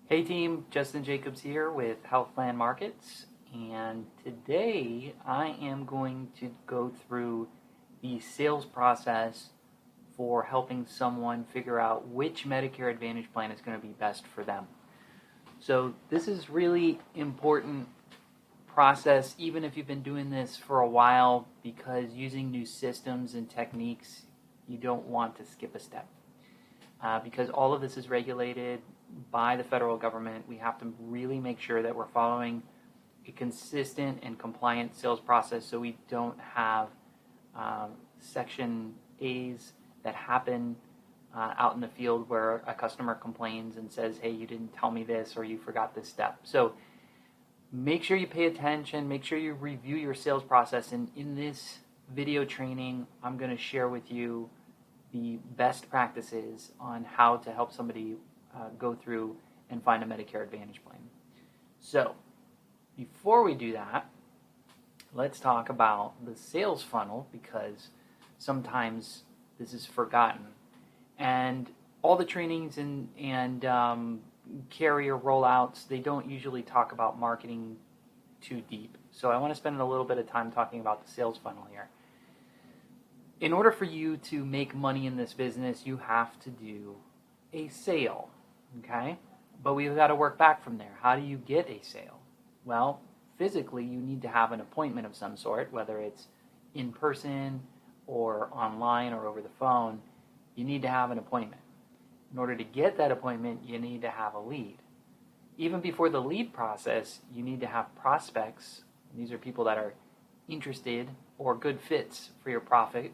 Hey team, Justin Jacobs here with Health Plan Markets, and today I am going to go through the sales process for helping someone figure out which Medicare Advantage plan is going to be best for them. So this is really important process even if you've been doing this for a while, because using new systems and techniques, you don't want to skip a step. Because all of this is regulated by the federal government, we have to really make sure that we're following a consistent and compliant sales process so we don't have Section A's that happen out in the field where a customer complains and says, hey, you didn't tell me this or you forgot this step. So make sure you pay attention, make sure you review your sales process, and in this video training, I'm going to share with you the best practices on how to help somebody go through and find a Medicare Advantage plan. So, before we do that, let's talk about the sales funnel, because sometimes this is forgotten. And all the trainings and carrier rollouts, they don't usually talk about marketing too deep. So I want to spend a little bit of time talking about the sales funnel here. In order for you to make money in this business, you have to do a sale, okay? But we've got to work back from there. How do you get a sale? Well, physically, you need to have an appointment of some sort, whether it's in person or online or over the phone. You need to have an appointment. In order to get that appointment, you need to have a lead. Even before the lead process, you need to have prospects. These are people that are interested or good fits for your product.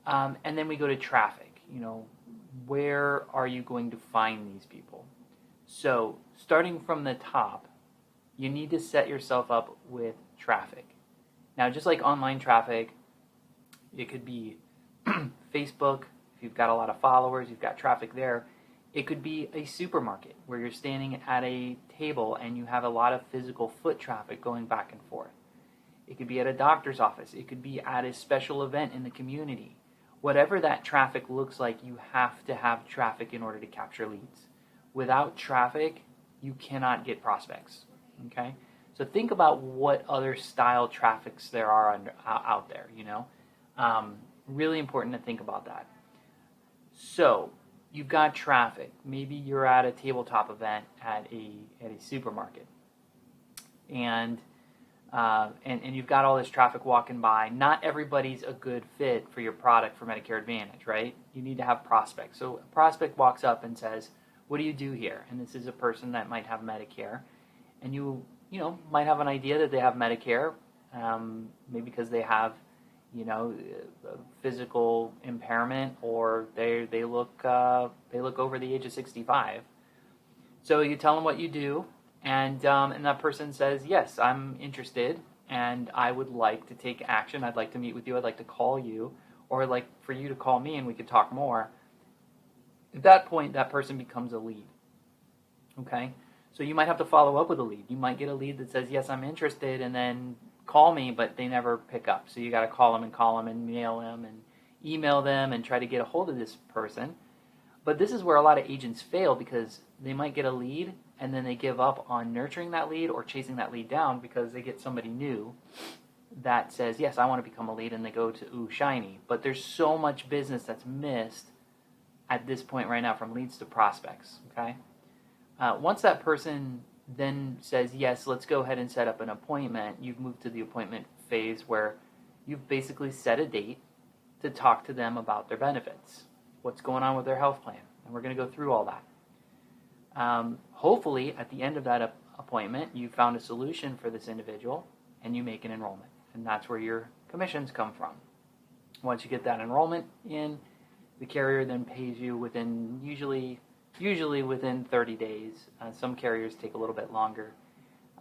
And then we go to traffic. Where are you going to find these people? So starting from the top, you need to set yourself up with traffic. Now, just like online traffic, it could be Facebook. If you've got a lot of followers, you've got traffic there. It could be a supermarket where you're standing at a table and you have a lot of physical foot traffic going back and forth. It could be at a doctor's office. It could be at a special event in the community. Whatever that traffic looks like, you have to have traffic in order to capture leads. Without traffic, you cannot get prospects. Okay? So think about what other style traffics there are out there. Really important to think about that. So you've got traffic. Maybe you're at a tabletop event at a supermarket, and you've got all this traffic walking by. Not everybody's a good fit for your product for Medicare Advantage, right? You need to have prospects. So a prospect walks up and says, what do you do here? And this is a person that might have Medicare, and you might have an idea that they have Medicare, maybe because they have physical impairment, or they look over the age of 65. So you tell them what you do, and that person says, yes, I'm interested, and I would like to take action. I'd like to meet with you. I'd like to call you, or I'd like for you to call me, and we could talk more. At that point, that person becomes a lead. Okay? So you might have to follow up with a lead. You might get a lead that says, yes, I'm interested, and then call me, but they never pick up. So you got to call them and mail them and email them and try to get a hold of this person. But this is where a lot of agents fail, because they might get a lead and then they give up on nurturing that lead or chasing that lead down because they get somebody new that says, yes, I want to become a lead, and they go to ooh, shiny. But there's so much business that's missed at this point right now from leads to prospects, okay? Once that person then says, yes, let's go ahead and set up an appointment, you've moved to the appointment phase where you've basically set a date to talk to them about their benefits, what's going on with their health plan, and we're going to go through all that. Hopefully, at the end of that appointment, you found a solution for this individual, and you make an enrollment, and that's where your commissions come from. Once you get that enrollment in, the carrier then pays you within usually within 30 days. Some carriers take a little bit longer.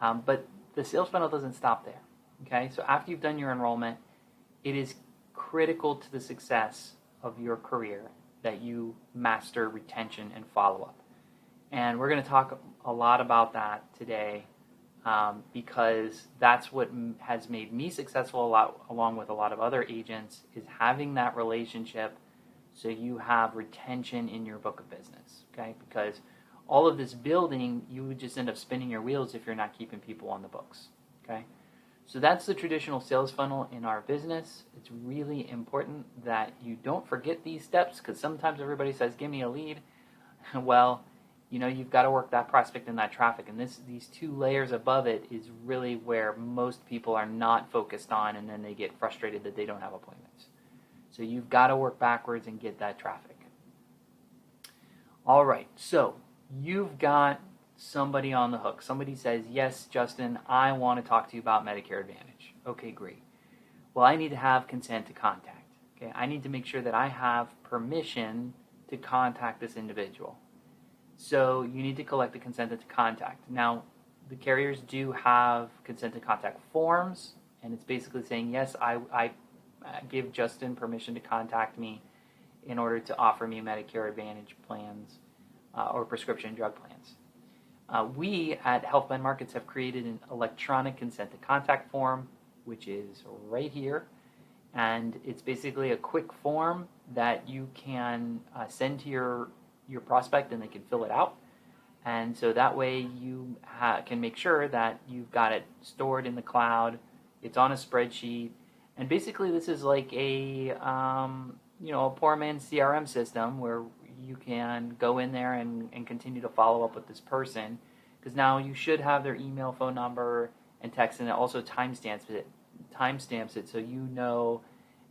But the sales funnel doesn't stop there. Okay, so after you've done your enrollment, it is critical to the success of your career that you master retention and follow-up. And we're going to talk a lot about that today, because that's what has made me successful along with a lot of other agents, is having that relationship so you have retention in your book of business, okay? Because all of this building, you would just end up spinning your wheels if you're not keeping people on the books, okay? So that's the traditional sales funnel in our business. It's really important that you don't forget these steps, because sometimes everybody says, give me a lead. Well, you've got to work that prospect and that traffic, and these two layers above it is really where most people are not focused on, and then they get frustrated that they don't have appointments. So you've got to work backwards and get that traffic. All right, so you've got somebody on the hook. Somebody says, yes, Justin, I want to talk to you about Medicare Advantage. Okay, great. Well, I need to have consent to contact. Okay, I need to make sure that I have permission to contact this individual. So you need to collect the consent to contact. Now, the carriers do have consent to contact forms, and it's basically saying, yes, I give Justin permission to contact me in order to offer me Medicare Advantage plans or prescription drug plans. We at Health Plan Markets have created an electronic consent to contact form, which is right here. And it's basically a quick form that you can send to your prospect, and they can fill it out. And so that way you can make sure that you've got it stored in the cloud. It's on a spreadsheet. And basically this is like a poor man's CRM system where you can go in there and continue to follow up with this person, because now you should have their email, phone number, and text, and it also timestamps it so you know,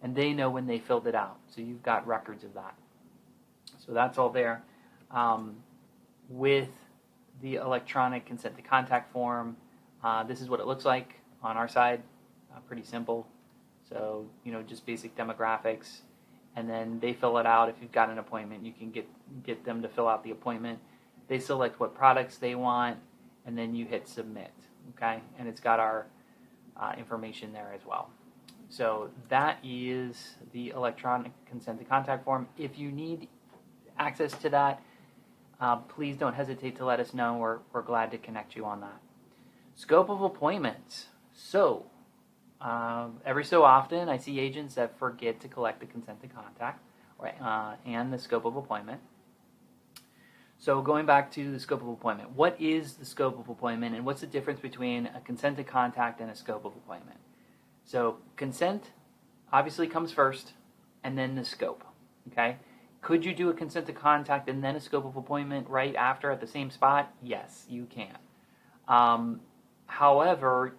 and they know when they filled it out. So you've got records of that. So that's all there. With the electronic consent to contact form, this is what it looks like on our side. Pretty simple. So, just basic demographics. And then they fill it out. If you've got an appointment, you can get them to fill out the appointment. They select what products they want, and then you hit submit, okay? And it's got our information there as well. So that is the electronic consent to contact form. If you need access to that, please don't hesitate to let us know. We're glad to connect you on that. Scope of appointments. So every so often, I see agents that forget to collect the consent to contact and the scope of appointment. So going back to the scope of appointment, what is the scope of appointment, and what's the difference between a consent to contact and a scope of appointment? So consent obviously comes first, and then the scope. Okay, could you do a consent to contact and then a scope of appointment right after at the same spot? Yes, you can. However,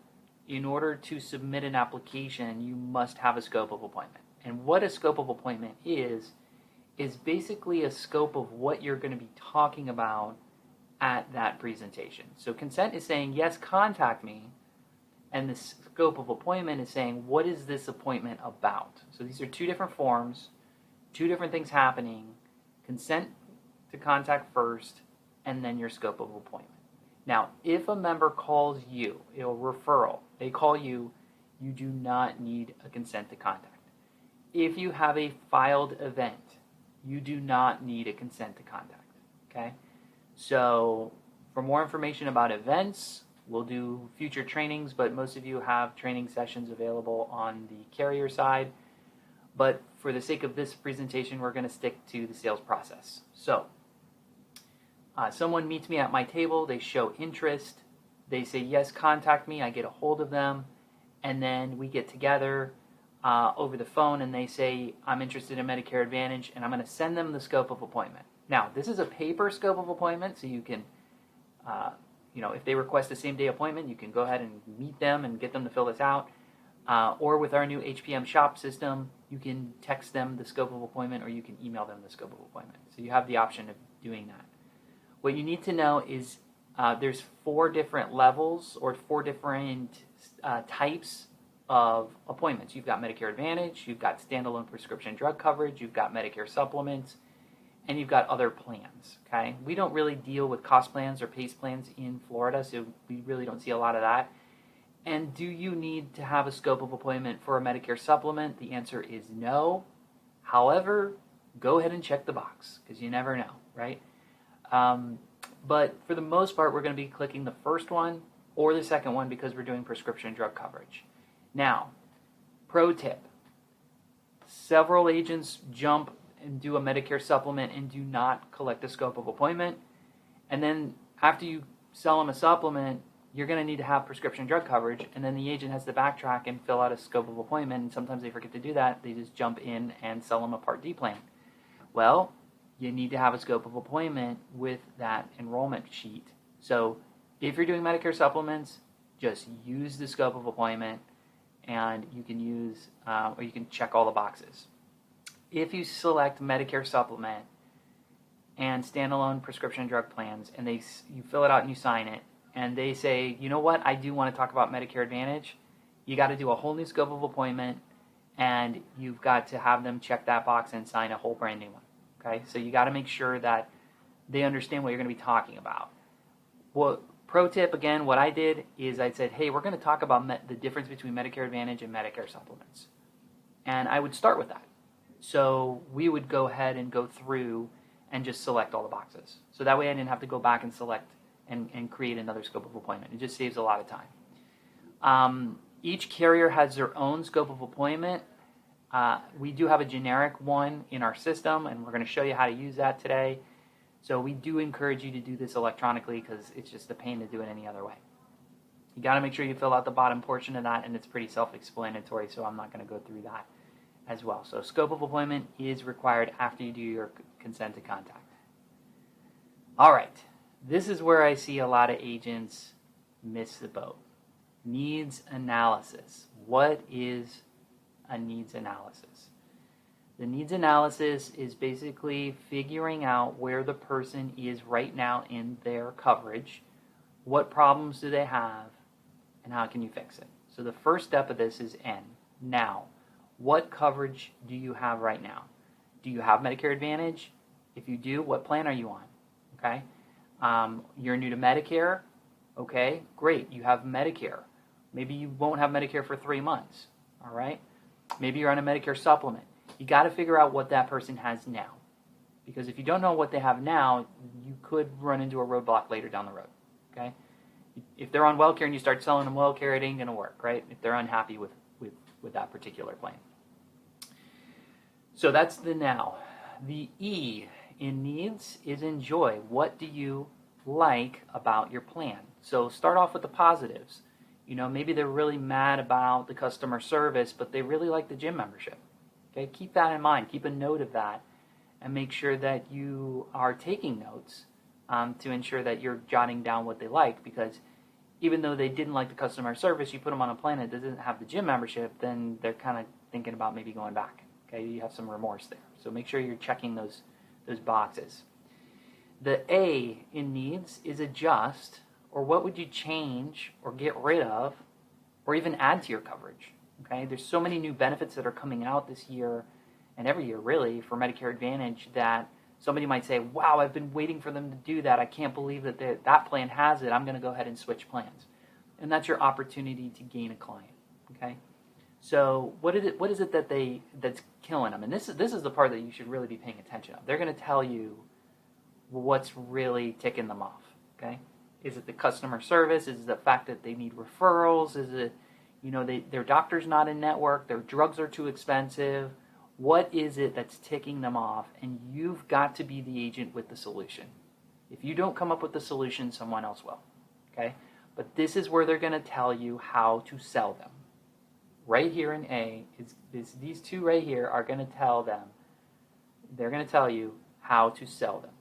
in order to submit an application, you must have a scope of appointment. And what a scope of appointment is basically a scope of what you're going to be talking about at that presentation. So consent is saying, yes, contact me. And the scope of appointment is saying, what is this appointment about? So these are two different forms, two different things happening. Consent to contact first, and then your scope of appointment. Now, if a member calls you, a referral, they call you, you do not need a consent to contact. If you have a filed event, you do not need a consent to contact, okay? So for more information about events, we'll do future trainings, but most of you have training sessions available on the carrier side. But for the sake of this presentation, we're going to stick to the sales process. So someone meets me at my table, they show interest, they say, yes, contact me, I get a hold of them, and then we get together over the phone, and they say, I'm interested in Medicare Advantage, and I'm going to send them the scope of appointment. Now, this is a paper scope of appointment, so you can, if they request a same-day appointment, you can go ahead and meet them and get them to fill this out. Or with our new HPM Shop system, you can text them the scope of appointment, or you can email them the scope of appointment. So you have the option of doing that. What you need to know is there's 4 different levels or 4 different types of appointments. You've got Medicare Advantage, you've got standalone prescription drug coverage, you've got Medicare supplements, and you've got other plans, okay? We don't really deal with cost plans or PACE plans in Florida, so we really don't see a lot of that. And do you need to have a scope of appointment for a Medicare supplement? The answer is no. However, go ahead and check the box, because you never know, right? But for the most part, we're going to be clicking the first one or the second one because we're doing prescription drug coverage. Now, pro tip. Several agents jump and do a Medicare supplement and do not collect the scope of appointment. And then after you sell them a supplement, you're going to need to have prescription drug coverage, and then the agent has to backtrack and fill out a scope of appointment, and sometimes they forget to do that. They just jump in and sell them a Part D plan. Well, you need to have a scope of appointment with that enrollment sheet. So if you're doing Medicare supplements, just use the scope of appointment, and you can use, or you can check all the boxes. If you select Medicare supplement and standalone prescription drug plans, and you fill it out and you sign it, and they say, you know what, I do want to talk about Medicare Advantage, you got to do a whole new scope of appointment, and you've got to have them check that box and sign a whole brand new one. Okay, so you got to make sure that they understand what you're going to be talking about. Well, pro tip, again, what I did is I said, hey, we're going to talk about the difference between Medicare Advantage and Medicare supplements. And I would start with that. So we would go ahead and go through and just select all the boxes. So that way I didn't have to go back and select and create another scope of appointment. It just saves a lot of time. Each carrier has their own scope of appointment. We do have a generic one in our system, and we're going to show you how to use that today. So we do encourage you to do this electronically because it's just a pain to do it any other way. You got to make sure you fill out the bottom portion of that, and it's pretty self-explanatory, so I'm not going to go through that as well. So scope of appointment is required after you do your consent to contact. All right. This is where I see a lot of agents miss the boat. Needs analysis. What is a needs analysis? The needs analysis is basically figuring out where the person is right now in their coverage, what problems do they have, and how can you fix it. So the first step of this is N, now. What coverage do you have right now? Do you have Medicare Advantage? If you do, what plan are you on? Okay. You're new to Medicare, okay, great, you have Medicare. Maybe you won't have Medicare for 3 months, all right? Maybe you're on a Medicare supplement. You got to figure out what that person has now. Because if you don't know what they have now, you could run into a roadblock later down the road, okay? If they're on WellCare and you start selling them WellCare, it ain't going to work, right? If they're unhappy with that particular plan. So that's the now. The E in needs is enjoy. What do you like about your plan? So start off with the positives. You know, maybe they're really mad about the customer service, but they really like the gym membership. Okay, keep that in mind. Keep a note of that, and make sure that you are taking notes to ensure that you're jotting down what they like. Because even though they didn't like the customer service, you put them on a plan that doesn't have the gym membership, then they're kind of thinking about maybe going back. Okay, you have some remorse there. So make sure you're checking those boxes. The A in needs is adjust, or what would you change or get rid of or even add to your coverage. Okay, there's so many new benefits that are coming out this year and every year really for Medicare Advantage that somebody might say, wow, I've been waiting for them to do that. I can't believe that that plan has it. I'm going to go ahead and switch plans. And that's your opportunity to gain a client. Okay, so what is it that's killing them? And this is the part that you should really be paying attention of. They're going to tell you what's really ticking them off. Okay, is it the customer service? Is it the fact that they need referrals? Is it, you know, their doctor's not in network, their drugs are too expensive? What is it that's ticking them off? And you've got to be the agent with the solution. If you don't come up with the solution, someone else will. Okay, but this is where they're going to tell you how to sell them. Right here in A, these two right here are going to tell them, they're going to tell you how to sell them.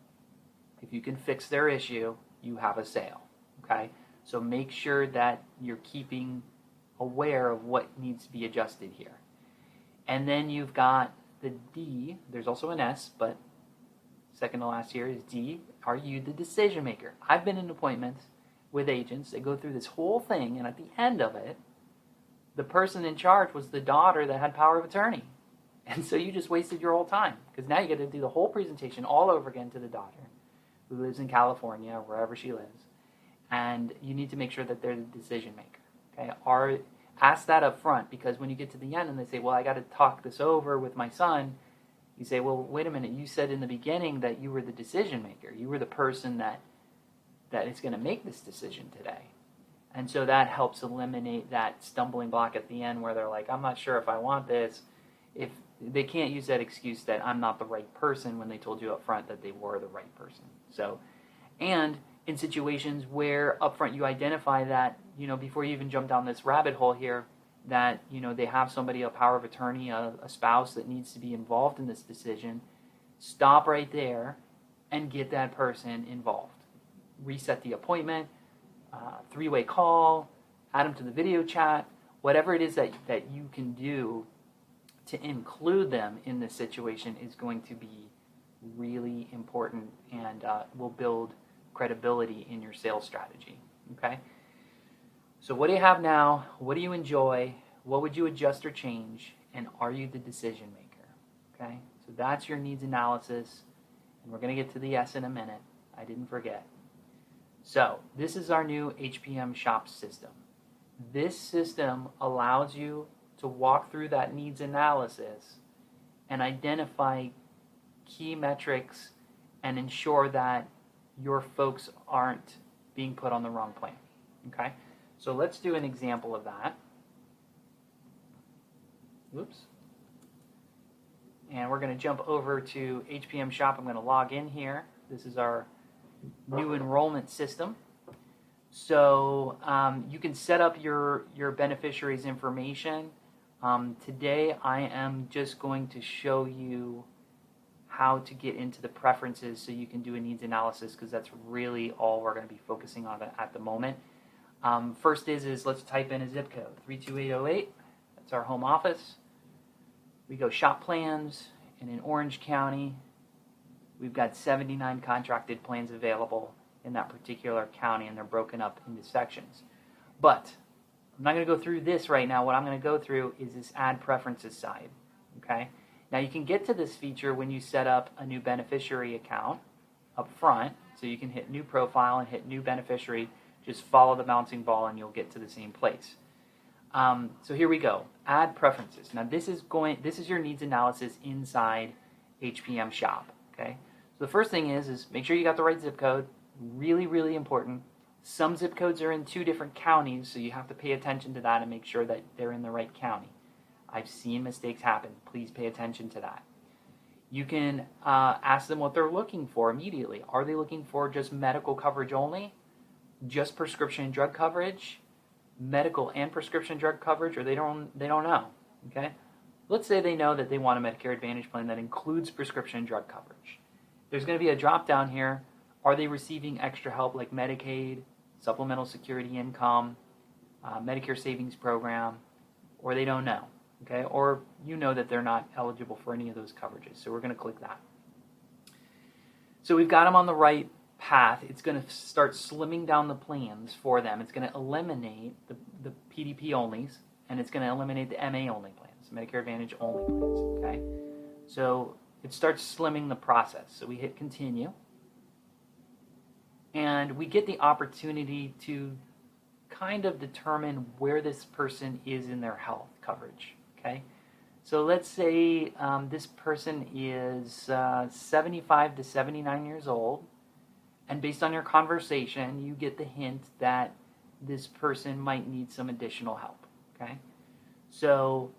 If you can fix their issue, you have a sale. Okay, so make sure that you're keeping aware of what needs to be adjusted here. And then you've got the D, there's also an S, but second to last here is D, are you the decision maker? I've been in appointments with agents, they go through this whole thing, and at the end of it, the person in charge was the daughter that had power of attorney. And so you just wasted your whole time, because now you got to do the whole presentation all over again to the daughter, who lives in California, or wherever she lives, and you need to make sure that they're the decision maker. Okay, ask that up front, because when you get to the end and they say, well, I got to talk this over with my son, you say, well, wait a minute, you said in the beginning that you were the decision maker. You were the person that is going to make this decision today. And so that helps eliminate that stumbling block at the end where they're like, I'm not sure if I want this. If they can't use that excuse that I'm not the right person when they told you up front that they were the right person. So, and in situations where upfront you identify that, before you even jump down this rabbit hole here, that, they have somebody, a power of attorney, a spouse that needs to be involved in this decision, stop right there and get that person involved. Reset the appointment, three-way call, add them to the video chat, whatever it is that you can do to include them in this situation is going to be really important and will build credibility in your sales strategy. Okay? So what do you have now? What do you enjoy? What would you adjust or change? And are you the decision maker? Okay? So that's your needs analysis. And we're going to get to the S in a minute. I didn't forget. So this is our new HPM Shop system. This system allows you to walk through that needs analysis and identify key metrics and ensure that your folks aren't being put on the wrong plan. Okay? So let's do an example of that. Whoops. And we're going to jump over to HPM Shop. I'm going to log in here. This is our new enrollment system. So you can set up your beneficiary's information. Today I am just going to show you how to get into the preferences so you can do a needs analysis, because that's really all we're going to be focusing on at the moment. First is let's type in a zip code, 32808. That's our home office. We go shop plans, and in Orange County, we've got 79 contracted plans available in that particular county, and they're broken up into sections. But I'm not going to go through this right now. What I'm going to go through is this add preferences side. Okay? Now you can get to this feature when you set up a new beneficiary account up front. So you can hit new profile and hit new beneficiary. Just follow the bouncing ball and you'll get to the same place. So here we go. Add preferences. Now this is your needs analysis inside HPM Shop. Okay? So the first thing is make sure you got the right zip code. Really, really important. Some zip codes are in 2 different counties, so you have to pay attention to that and make sure that they're in the right county. I've seen mistakes happen. Please pay attention to that. You can ask them what they're looking for immediately. Are they looking for just medical coverage only? Just prescription and drug coverage? Medical and prescription drug coverage? Or they don't know. Okay? Let's say they know that they want a Medicare Advantage plan that includes prescription and drug coverage. There's going to be a drop down here. Are they receiving extra help like Medicaid, Supplemental Security Income, Medicare Savings Program, or they don't know, okay? Or you know that they're not eligible for any of those coverages, so we're going to click that. So we've got them on the right path. It's going to start slimming down the plans for them. It's going to eliminate the PDP onlys, and it's going to eliminate the MA only plans, Medicare Advantage only plans, okay? So it starts slimming the process. So we hit continue. And we get the opportunity to kind of determine where this person is in their health coverage, okay? So let's say this person is 75 to 79 years old, and based on your conversation, you get the hint that this person might need some additional help, okay? So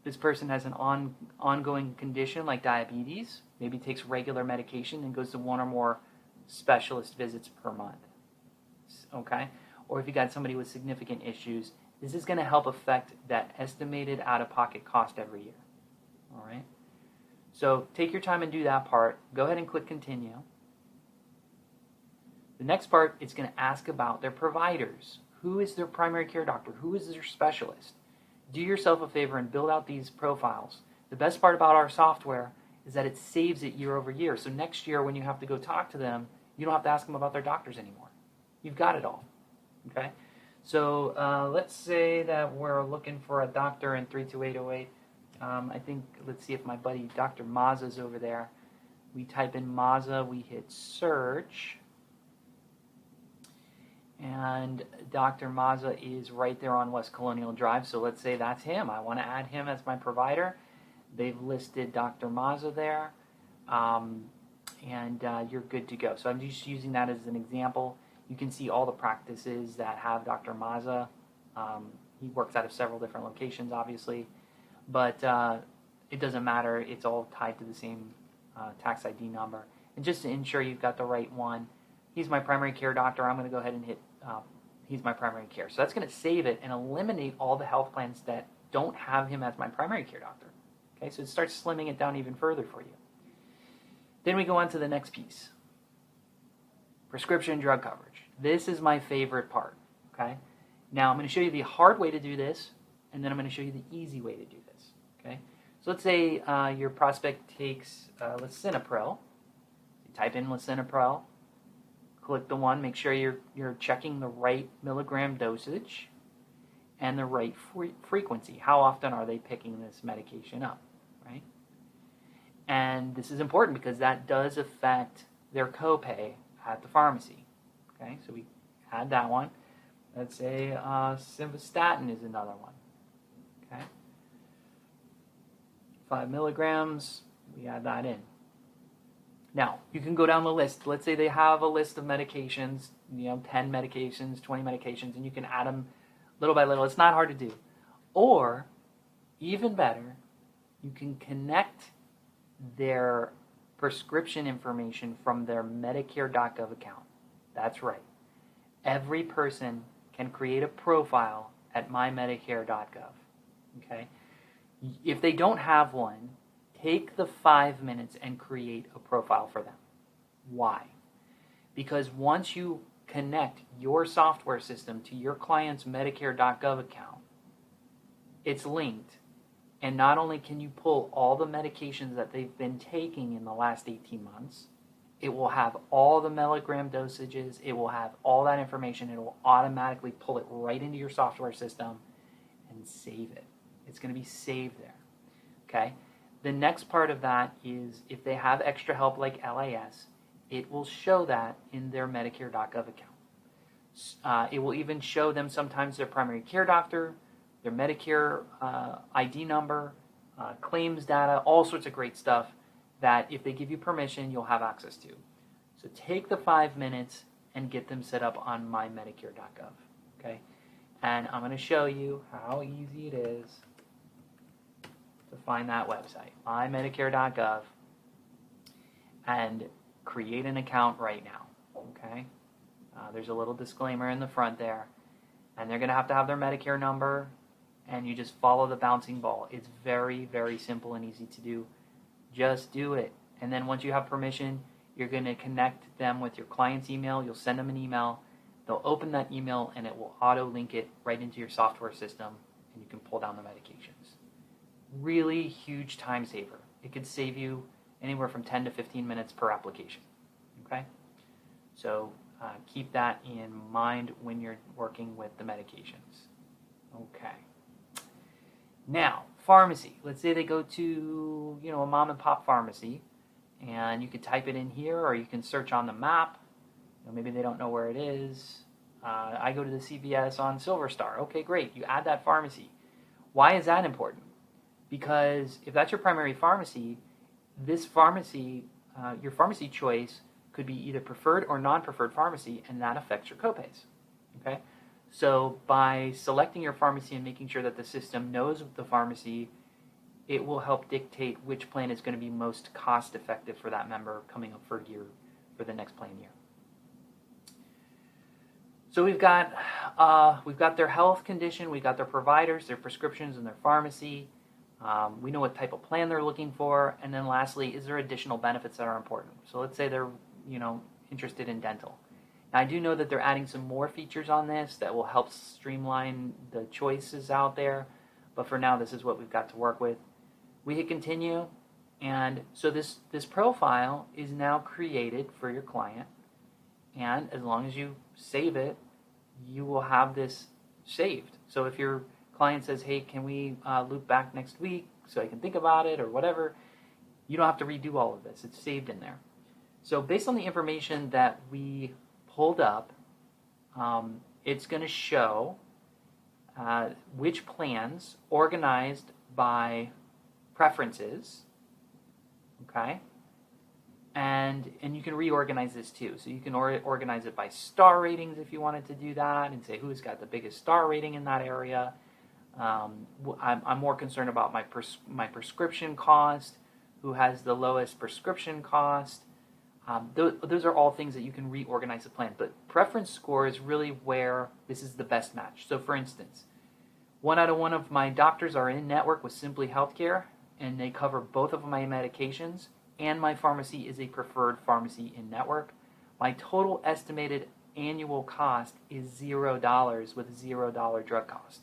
this person has an ongoing condition like diabetes, maybe takes regular medication and goes to 1 or more specialist visits per month, okay? Or if you got somebody with significant issues, this is going to help affect that estimated out-of-pocket cost every year, all right? So take your time and do that part. Go ahead and click continue. The next part, it's going to ask about their providers. Who is their primary care doctor? Who is their specialist? Do yourself a favor and build out these profiles. The best part about our software is that it saves it year over year. So next year when you have to go talk to them, you don't have to ask them about their doctors anymore. You've got it all, okay? So let's say that we're looking for a doctor in 32808. I think, let's see if my buddy Dr. Mazza's over there. We type in Mazza, we hit search, and Dr. Mazza is right there on West Colonial Drive, so let's say that's him. I want to add him as my provider. They've listed Dr. Mazza there, and you're good to go. So I'm just using that as an example. You can see all the practices that have Dr. Mazza. He works out of several different locations, obviously. But it doesn't matter. It's all tied to the same tax ID number. And just to ensure you've got the right one, he's my primary care doctor. I'm going to go ahead and hit he's my primary care. So that's going to save it and eliminate all the health plans that don't have him as my primary care doctor. Okay, so it starts slimming it down even further for you. Then we go on to the next piece. Prescription drug coverage. This is my favorite part. Okay, now I'm going to show you the hard way to do this, and then I'm going to show you the easy way to do this. Okay, so let's say your prospect takes lisinopril. You type in lisinopril, click the one, make sure you're checking the right milligram dosage and the right frequency. How often are they picking this medication up, right? And this is important because that does affect their copay at the pharmacy. Okay, so we add that one. Let's say simvastatin is another one. Okay, 5 milligrams, we add that in. Now, you can go down the list. Let's say they have a list of medications, 10 medications, 20 medications, and you can add them little by little. It's not hard to do. Or, even better, you can connect their prescription information from their Medicare.gov account. That's right. Every person can create a profile at mymedicare.gov. Okay? If they don't have one, take the 5 minutes and create a profile for them. Why? Because once you connect your software system to your client's Medicare.gov account, it's linked. And not only can you pull all the medications that they've been taking in the last 18 months, it will have all the milligram dosages, it will have all that information, it will automatically pull it right into your software system and save it. It's going to be saved there. Okay? The next part of that is if they have extra help like LIS, it will show that in their Medicare.gov account. It will even show them sometimes their primary care doctor, their Medicare ID number, claims data, all sorts of great stuff that if they give you permission, you'll have access to. So take the 5 minutes and get them set up on mymedicare.gov. Okay? And I'm going to show you how easy it is to find that website, mymedicare.gov, and create an account right now. Okay? There's a little disclaimer in the front there, and they're going to have their Medicare number, and you just follow the bouncing ball. It's very, very simple and easy to do. Just do it. And then once you have permission, you're going to connect them with your client's email. You'll send them an email. They'll open that email, and it will auto-link it right into your software system, and you can pull down the medications. Really huge time saver. It could save you anywhere from 10 to 15 minutes per application. Okay? So keep that in mind when you're working with the medications. Okay. Now, pharmacy. Let's say they go to, a mom and pop pharmacy, and you could type it in here, or you can search on the map. Maybe they don't know where it is. I go to the CVS on Silver Star. Okay, great. You add that pharmacy. Why is that important? Because if that's your primary pharmacy, this pharmacy, your pharmacy choice could be either preferred or non-preferred pharmacy, and that affects your copays. Okay? So by selecting your pharmacy and making sure that the system knows the pharmacy, it will help dictate which plan is going to be most cost-effective for that member coming up for the next plan year. So we've got their health condition, we've got their providers, their prescriptions, and their pharmacy. We know what type of plan they're looking for, and then lastly, is there additional benefits that are important? So let's say they're interested in dental. Now, I do know that they're adding some more features on this that will help streamline the choices out there, but for now, this is what we've got to work with. We hit continue, and so this profile is now created for your client, and as long as you save it, you will have this saved. So if your client says, hey, can we loop back next week so I can think about it or whatever, you don't have to redo all of this. It's saved in there. So based on the information that we pulled up, it's going to show which plans organized by preferences, okay? And you can reorganize this too. So you can organize it by star ratings if you wanted to do that and say who's got the biggest star rating in that area. I'm more concerned about my prescription cost, who has the lowest prescription cost. Those are all things that you can reorganize the plan. But preference score is really where this is the best match. So for instance, 1 out of 1 of my doctors are in network with Simply Healthcare, and they cover both of my medications, and my pharmacy is a preferred pharmacy in network. My total estimated annual cost is $0 with $0 drug cost.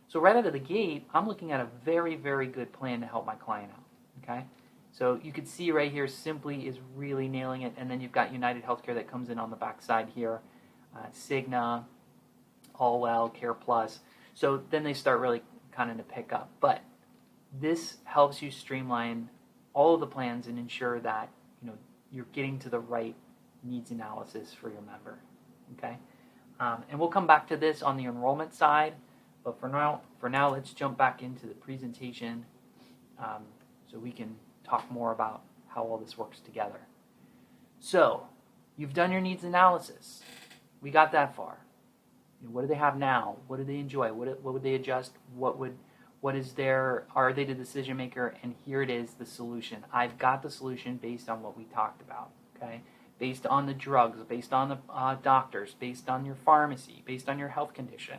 So right out of the gate, I'm looking at a very, very good plan to help my client out. Okay, so you can see right here, Simply is really nailing it, and then you've got United Healthcare that comes in on the back side here, Cigna, Allwell, Care Plus. So then they start really kind of to pick up. But this helps you streamline all of the plans and ensure that you're getting to the right needs analysis for your member. Okay, and we'll come back to this on the enrollment side. But for now, let's jump back into the presentation so we can talk more about how all this works together. So you've done your needs analysis. We got that far. What do they have now? What do they enjoy? What would they adjust? Are they the decision maker? And here it is, the solution. I've got the solution based on what we talked about. Okay, based on the drugs, based on the doctors, based on your pharmacy, based on your health condition.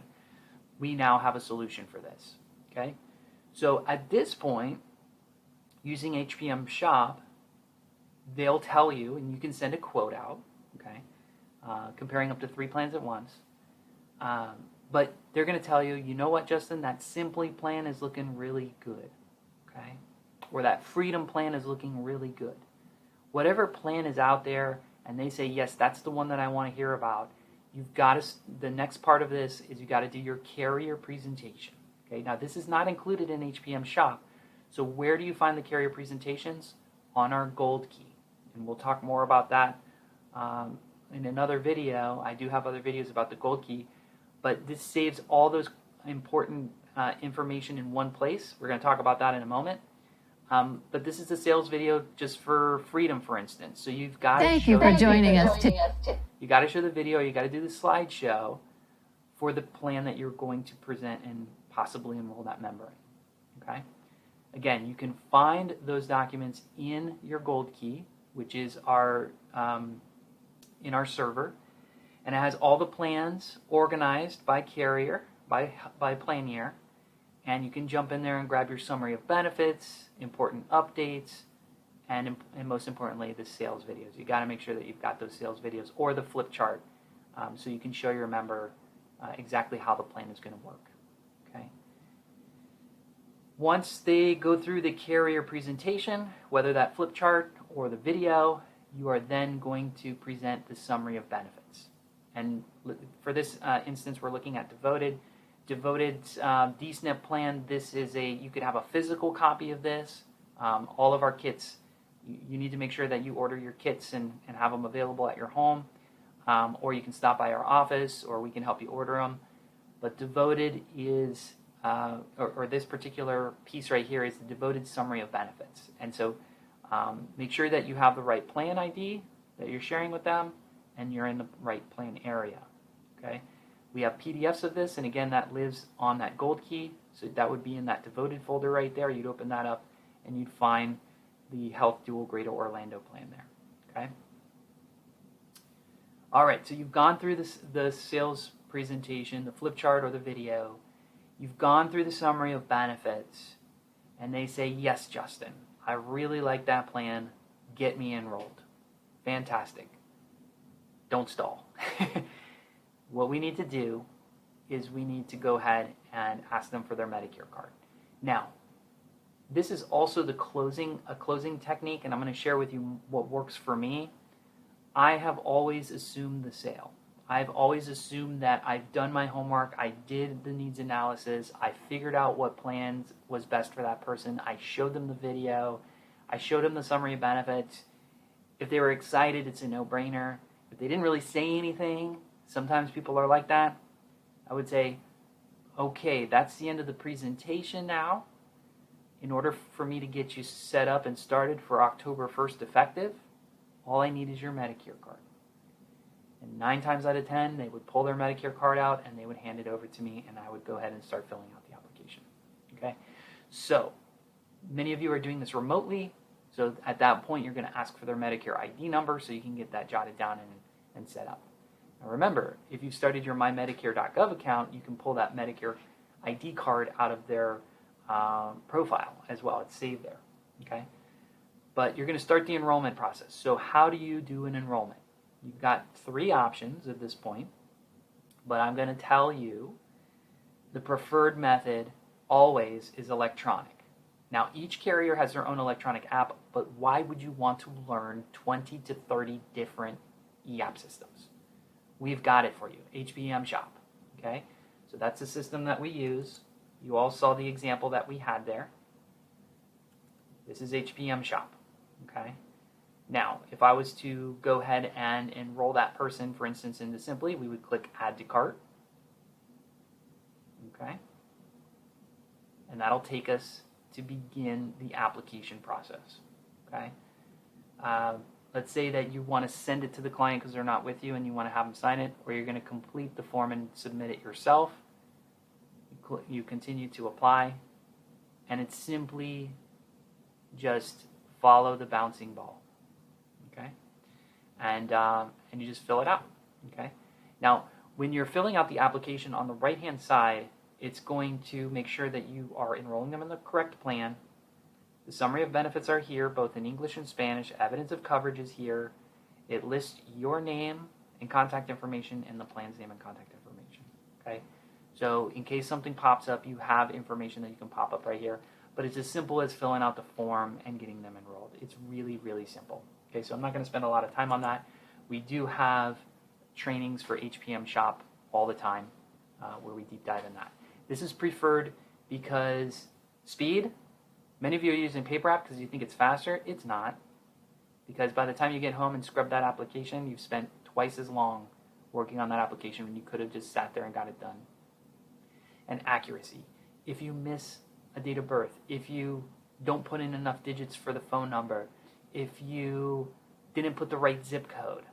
We now have a solution for this. Okay, so at this point, using HPM Shop, they'll tell you, and you can send a quote out. Okay, comparing up to 3 plans at once. But they're going to tell you, you know what, Justin, that Simply plan is looking really good, okay? Or that Freedom plan is looking really good. Whatever plan is out there, and they say, yes, that's the one that I want to hear about, you've got to, the next part of this is you've got to do your carrier presentation, okay? Now, this is not included in HPM Shop, so where do you find the carrier presentations? On our Gold Key, and we'll talk more about that in another video. I do have other videos about the Gold Key, but this saves all those important information in one place. We're going to talk about that in a moment. But this is a sales video just for Freedom, for instance. So you've got Thank you for joining us. You got to show the video. You got to do the slideshow for the plan that you're going to present and possibly enroll that member in. Okay. Again, you can find those documents in your Gold Key, which is our in our server. And it has all the plans organized by carrier, by plan year. And you can jump in there and grab your summary of benefits, important updates, and most importantly, the sales videos. You got to make sure that you've got those sales videos or the flip chart so you can show your member exactly how the plan is going to work. Okay. Once they go through the carrier presentation, whether that flip chart or the video, you are then going to present the summary of benefits. And for this instance, we're looking at Devoted. Devoted's D-SNP plan, this is you could have a physical copy of this. All of our kits, you need to make sure that you order your kits and have them available at your home. Or you can stop by our office, or we can help you order them. But Devoted is, or this particular piece right here is the Devoted summary of benefits. And so make sure that you have the right plan ID that you're sharing with them, and you're in the right plan area, okay? We have PDFs of this, and again, that lives on that Gold Key, so that would be in that Devoted folder right there. You'd open that up, and you'd find the Health Dual Greater Orlando plan there, okay? All right, so you've gone through the sales presentation, the flip chart or the video. You've gone through the summary of benefits, and they say, yes, Justin, I really like that plan. Get me enrolled. Fantastic. Don't stall. What we need to do is we need to go ahead and ask them for their Medicare card. Now, this is also a closing technique, and I'm going to share with you what works for me. I have always assumed the sale. I've always assumed that I've done my homework, I did the needs analysis, I figured out what plans was best for that person, I showed them the video, I showed them the summary of benefits. If they were excited, it's a no-brainer. If they didn't really say anything, sometimes people are like that, I would say, okay, that's the end of the presentation now. In order for me to get you set up and started for October 1st effective, all I need is your Medicare card. And 9 times out of 10, they would pull their Medicare card out and they would hand it over to me, and I would go ahead and start filling out the application. Okay, so many of you are doing this remotely. So at that point, you're going to ask for their Medicare ID number so you can get that jotted down and set up. Now remember, if you started your mymedicare.gov account, you can pull that Medicare ID card out of their profile as well. It's saved there. Okay, but you're going to start the enrollment process. So how do you do an enrollment? You've got 3 options at this point, but I'm going to tell you the preferred method always is electronic. Now, each carrier has their own electronic app, but why would you want to learn 20 to 30 different e-app systems? We've got it for you, HPM Shop. Okay, so that's the system that we use. You all saw the example that we had there. This is HPM Shop. Okay, now if I was to go ahead and enroll that person, for instance, into Simply, we would click Add to Cart. Okay, and that'll take us to begin the application process. Okay, let's say that you want to send it to the client because they're not with you and you want to have them sign it, or you're going to complete the form and submit it yourself. You continue to apply, and it's simply just follow the bouncing ball. Okay, and you just fill it out. Okay, now when you're filling out the application on the right-hand side, it's going to make sure that you are enrolling them in the correct plan. The summary of benefits are here, both in English and Spanish. Evidence of coverage is here. It lists your name and contact information and the plan's name and contact information. Okay, so in case something pops up, you have information that you can pop up right here. But it's as simple as filling out the form and getting them enrolled. It's really, really simple. Okay, so I'm not going to spend a lot of time on that. We do have trainings for HPM Shop all the time where we deep dive in that. This is preferred because speed. Many of you are using paper app because you think it's faster. It's not, because by the time you get home and scrub that application, you've spent twice as long working on that application when you could have just sat there and got it done. And accuracy. If you miss a date of birth, if you don't put in enough digits for the phone number, if you didn't put the right zip code,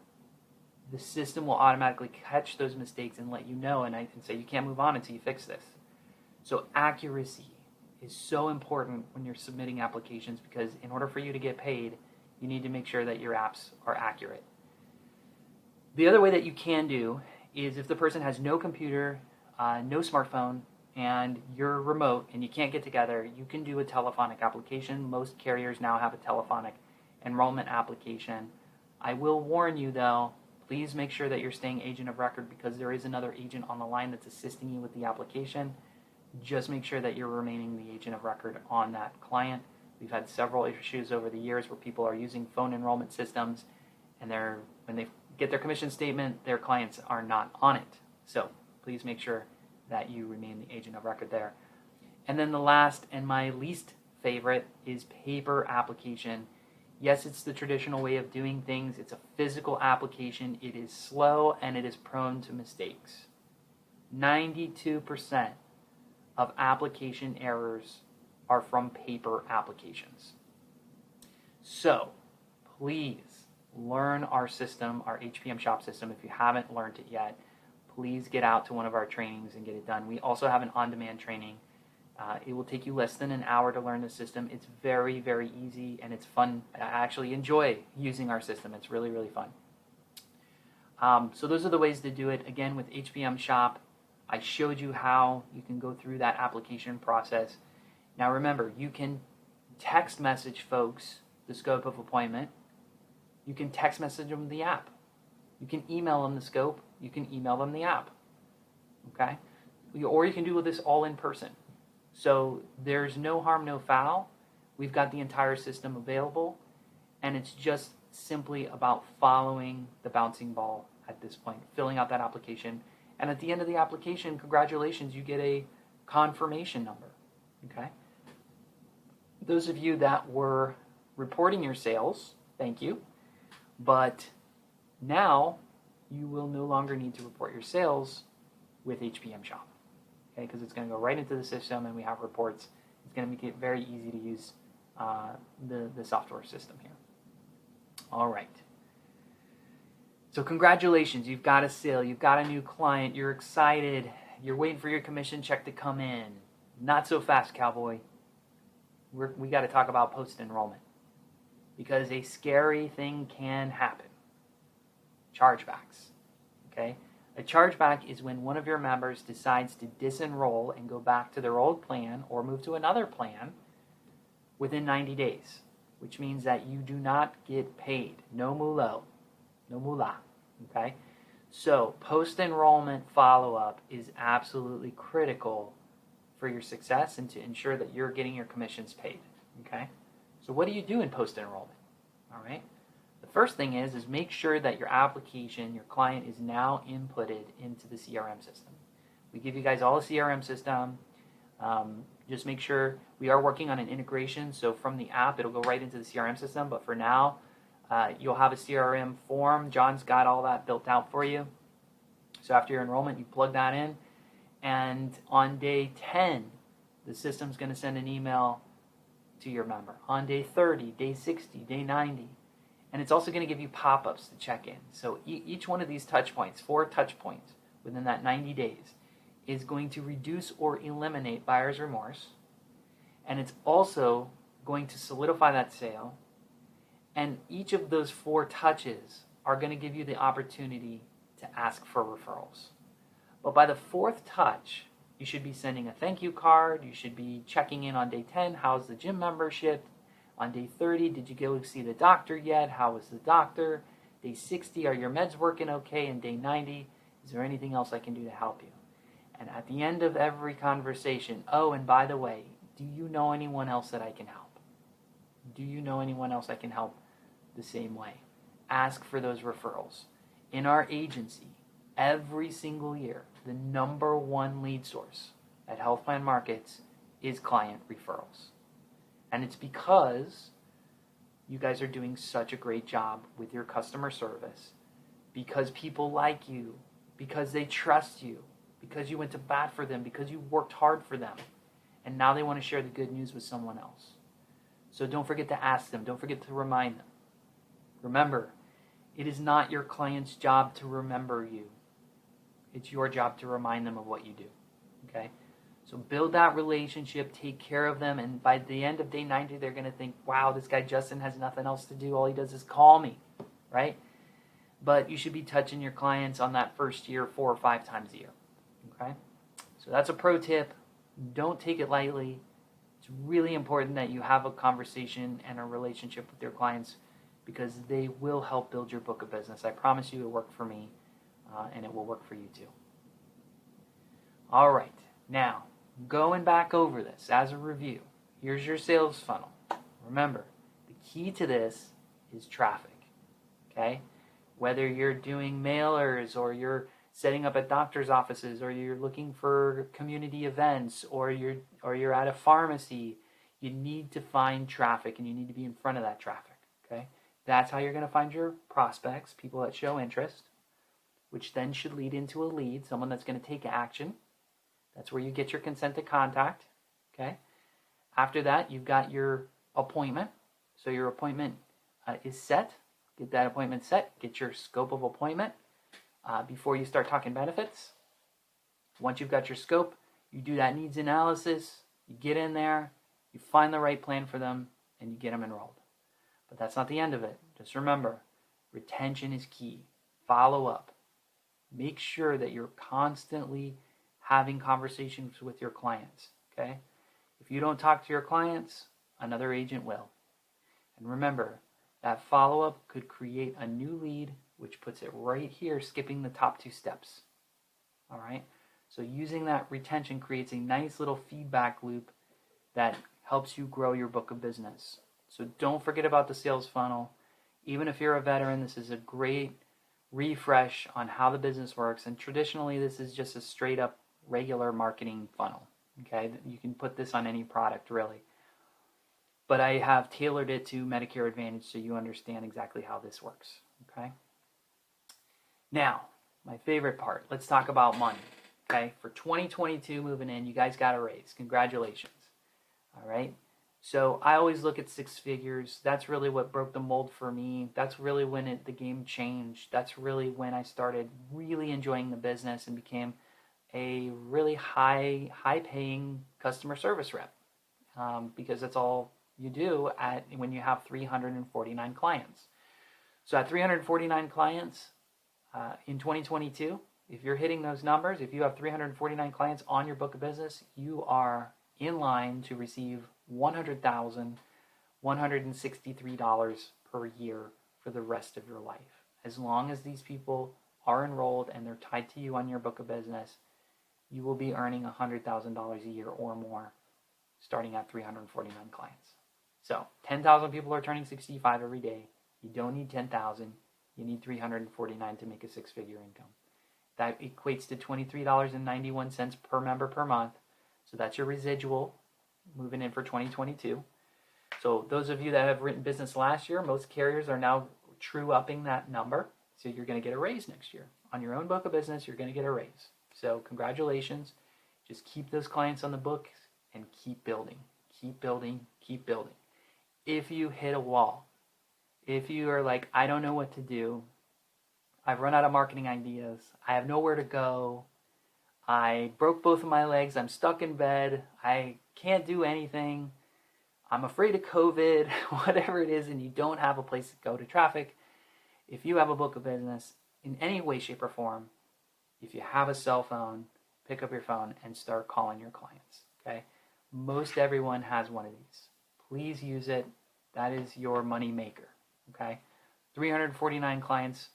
the system will automatically catch those mistakes and let you know and say you can't move on until you fix this. So accuracy is so important when you're submitting applications, because in order for you to get paid, you need to make sure that your apps are accurate. The other way that you can do is if the person has no computer, no smartphone, and you're remote and you can't get together, you can do a telephonic application. Most carriers now have a telephonic enrollment application. I will warn you though, please make sure that you're staying agent of record, because there is another agent on the line that's assisting you with the application. Just make sure that you're remaining the agent of record on that client. We've had several issues over the years where people are using phone enrollment systems, and when they get their commission statement, their clients are not on it. So please make sure that you remain the agent of record there. And then the last and my least favorite is paper application. Yes, it's the traditional way of doing things. It's a physical application. It is slow and it is prone to mistakes. 92% of application errors are from paper applications. So please learn our system, our HPM Shop system. If you haven't learned it yet, please get out to one of our trainings and get it done. We also have an on-demand training. It will take you less than an hour to learn the system. It's very, very easy and it's fun. I actually enjoy using our system. It's really, really fun. So those are the ways to do it. Again, with HPM Shop, I showed you how you can go through that application process. Now remember, you can text message folks the scope of appointment. You can text message them the app. You can email them the scope. You can email them the app. Okay? Or you can do this all in person. So there's no harm, no foul. We've got the entire system available, and it's just simply about following the bouncing ball at this point, filling out that application. And at the end of the application, congratulations, you get a confirmation number. Okay? Those of you that were reporting your sales, thank you. But now you will no longer need to report your sales with HPM Shop. Okay? Because it's going to go right into the system and we have reports. It's going to make it very easy to use the software system here. All right. So congratulations, you've got a sale, you've got a new client, you're excited, you're waiting for your commission check to come in. Not so fast, cowboy. We got to talk about post-enrollment because a scary thing can happen. Chargebacks. Okay? A chargeback is when one of your members decides to disenroll and go back to their old plan or move to another plan within 90 days, which means that you do not get paid. No moolah. No moolah. Okay? So, post-enrollment follow-up is absolutely critical for your success and to ensure that you're getting your commissions paid. Okay? So, what do you do in post-enrollment? All right? The first thing is make sure that your application, your client, is now inputted into the CRM system. We give you guys all a CRM system. Just make sure we are working on an integration, so from the app, it'll go right into the CRM system, but for now, you'll have a CRM form. John's got all that built out for you. So after your enrollment, you plug that in, and on day 10, the system's going to send an email to your member. On day 30, day 60, day 90, and it's also going to give you pop-ups to check in. So each one of these touch points, 4 touch points within that 90 days, is going to reduce or eliminate buyer's remorse. And it's also going to solidify that sale. And each of those 4 touches are going to give you the opportunity to ask for referrals. But by the 4th touch, you should be sending a thank you card. You should be checking in on day 10. How's the gym membership? On day 30, did you go see the doctor yet? How was the doctor? Day 60, are your meds working okay? And day 90, is there anything else I can do to help you? And at the end of every conversation, oh, and by the way, do you know anyone else that I can help? Do you know anyone else I can help the same way? Ask for those referrals. In our agency, every single year, the number 1 lead source at Health Plan Markets is client referrals. And it's because you guys are doing such a great job with your customer service, because people like you, because they trust you, because you went to bat for them, because you worked hard for them, and now they want to share the good news with someone else. So don't forget to ask them. Don't forget to remind them. Remember, it is not your client's job to remember you. It's your job to remind them of what you do. Okay? So build that relationship, take care of them, and by the end of day 90, they're going to think, wow, this guy Justin has nothing else to do. All he does is call me, right? But you should be touching your clients on that first year 4 or 5 times a year, okay? So that's a pro tip. Don't take it lightly. It's really important that you have a conversation and a relationship with your clients because they will help build your book of business. I promise you it worked for me, and it will work for you too. All right, now, going back over this as a review, here's your sales funnel. Remember, the key to this is traffic, okay? Whether you're doing mailers or you're setting up at doctor's offices or you're looking for community events or you're at a pharmacy, you need to find traffic and you need to be in front of that traffic, okay? That's how you're going to find your prospects, people that show interest, which then should lead into a lead, someone that's going to take action. That's where you get your consent to contact, okay? After that, you've got your appointment. So your appointment is set. Get that appointment set. Get your scope of appointment before you start talking benefits. Once you've got your scope, you do that needs analysis. You get in there. You find the right plan for them, and you get them enrolled. But that's not the end of it. Just remember, retention is key. Follow up. Make sure that you're constantly having conversations with your clients, okay? If you don't talk to your clients, another agent will. And remember, that follow-up could create a new lead, which puts it right here, skipping the top 2 steps, all right? So using that retention creates a nice little feedback loop that helps you grow your book of business. So don't forget about the sales funnel. Even if you're a veteran, this is a great refresh on how the business works. And traditionally, this is just a straight-up regular marketing funnel, okay? You can put this on any product, really. But I have tailored it to Medicare Advantage so you understand exactly how this works, okay? Now, my favorite part, let's talk about money, okay? For 2022 moving in, you guys got a raise. Congratulations, all right? So I always look at 6 figures. That's really what broke the mold for me. That's really when the game changed. That's really when I started really enjoying the business and became a really high paying customer service rep, because that's all you do when you have 349 clients. So at 349 clients in 2022, if you're hitting those numbers, if you have 349 clients on your book of business, you are in line to receive $100,163 per year for the rest of your life. As long as these people are enrolled and they're tied to you on your book of business, you will be earning $100,000 a year or more starting at 349 clients. So 10,000 people are turning 65 every day. You don't need 10,000. You need 349 to make a six-figure income. That equates to $23.91 per member per month. So that's your residual moving in for 2022. So those of you that have written business last year, most carriers are now true-upping that number. So you're going to get a raise next year. On your own book of business, you're going to get a raise. So congratulations. Just keep those clients on the books and keep building. Keep building. Keep building. If you hit a wall, if you are like, I don't know what to do, I've run out of marketing ideas, I have nowhere to go, I broke both of my legs, I'm stuck in bed, I can't do anything, I'm afraid of COVID, whatever it is, and you don't have a place to go to traffic, if you have a book of business in any way, shape, or form, if you have a cell phone, pick up your phone and start calling your clients, okay? Most everyone has one of these. Please use it. That is your money maker, okay? 349 clients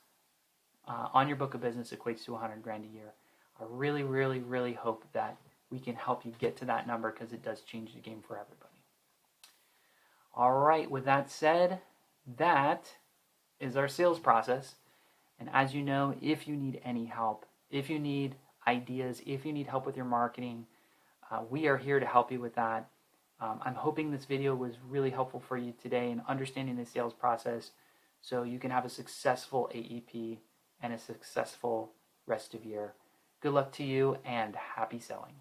on your book of business equates to $100,000 a year. I really, really, really hope that we can help you get to that number because it does change the game for everybody. All right, with that said, that is our sales process. And as you know, if you need any help, if you need ideas, if you need help with your marketing, we are here to help you with that. I'm hoping this video was really helpful for you today in understanding the sales process so you can have a successful AEP and a successful rest of year. Good luck to you and happy selling.